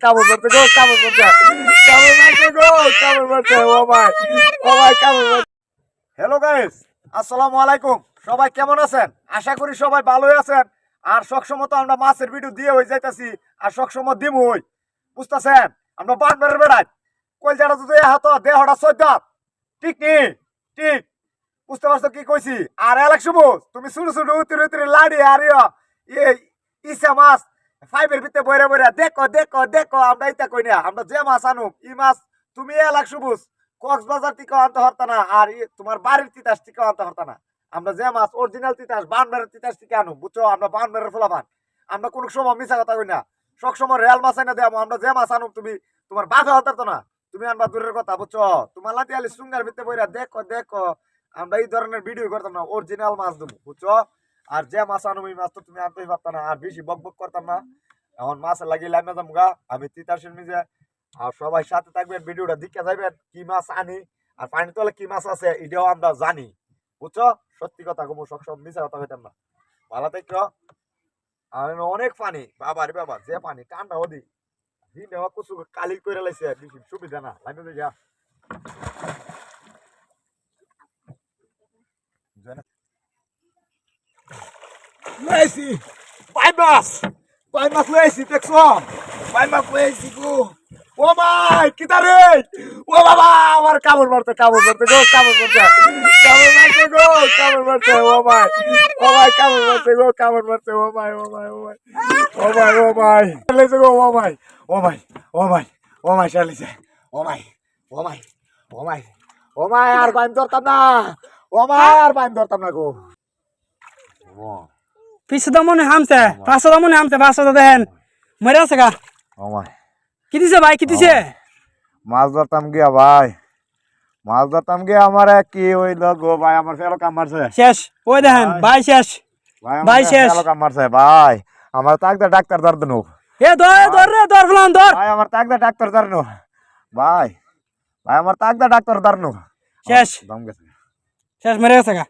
কামড় মারছে গো, কামড় মারছে, কামড় মারছে গো, কামড় মারছে। ও ভাই, ও ভাই, কামড় মারছে। হ্যালো গাইস, আসসালামু আলাইকুম। সবাই কেমন আছেন? আশা করি সবাই ভালোই আছেন। আর সবসময় তো আমরা মাছের ভিডিও দিয়ে হয়ে যাইতাছি, আর সবসময় দিম হই, বুঝতেছেন? আমরা বানবারের বেড়াই কই যারা যদি হাত দেহটা সজ্জা ঠিক নি ঠিক, বুঝতে পারছো কি কইছি? আর এলাক শুভ, তুমি ছোট ছোট উতির উতির লাড়ি আর এই ইসা মাছ ফাইবের ভিতরে বইরা বইরা দেখো দেখো দেখো, আমরা ইতা কই না, আমরা যে মাছ আনুম ই মাছ তুমি এলাক সবুজ কক্সবাজার থেকে আনতে পারতা না, আর তোমার বাড়ির তিতাস থেকে আনতে পারতা না। আমরা যে মাছ অরিজিনাল তিতাস বানবারের তিতাস থেকে আনুম, বুঝছো? আমরা বানবারের ফলাবান, আমরা কোনো সময় মিছা কথা কই না, সব সময় রেল মাছ আইনা দেবো। আমরা যে মাছ আনুম তুমি তোমার বাপে হতারতো না, তুমি আনবা দূরের কথা, বুঝছো? তোমার লাতি আলি সুঙ্গার ভিতরে বইরা দেখো দেখো, আমরা এই ধরনের ভিডিও করতাম না, অরিজিনাল মাছ দেবো, বুঝছো? আর যে মাছ আনুম এই মাছ তো তুমি আনতেই পারতা না, আর বেশি বক বক করতাম না। এখন মাছ লাগিয়ে লাইনা যাম গা, আমি তিতাসের নিজে। আর সবাই সাথে থাকবেন, ভিডিওটা দেখে যাবেন কি মাছ আনি আর পানি তলে কি মাছ আছে এটাও আমরা জানি, বুঝছো? সত্যি কথা কমু, সব মিছা কথা কইতাম না। ভালো থাকো। আর অনেক পানি, বাবা রে বাবা, যে পানি ঠান্ডা ওদি দিন দেওয়া কুচু কালি করে লাইছে, বেশি সুবিধা না লাইনে যা। লইছি পাই মাছ, পাই মাছ লইছি, দেখছো? পাই মাছ লইছি গো। ও ভাই কিতা রে, ও বাবা আমার কামড় মারতে, কামড় মারতে গো, কামড় মারতে, কামড় মারতে গো, কামড় মারতে। ও ভাই, ও ভাই, কামড় মারতে গো, কামড় মারতে। ও ভাই, ও ভাই, ও ভাই, ও ভাই, ও ভাই লইছে গো। ও ভাই, ও ভাই, ও ভাই, ও ভাই চালিছে। ও ভাই, ও ভাই, ও ভাই, ও ভাই আর বাইন ধরতাম না, ও ভাই আর বাইন ধরতাম না গো। পিছু তো মনে হামছে, পাঁচশো তো মনে হামছে, পাঁচশো তো দেখেন মরে আছে গা। ও ভাই, কি দিছে ভাই, কি দিছে? মাছ ধরতাম গিয়া ভাই, মাছ ধরতাম গিয়া আমার কি হইল গো ভাই, আমার ফেলো কাম মারছে শেষ, ওই দেখেন ভাই শেষ, ভাই, ভাই আমার শেষ। ফেলো কাম মারছে ভাই। আমার তাকদা ডাক্তার ধরদনু এ ধর ধর রে, ধর ফেলান ধর। ভাই, আমার তাকদা ডাক্তার ধরনু ভাই, ভাই আমার তাকদা ডাক্তার ধরনু। শেষ, দম গেছে। শেষ মরে গেছে গা।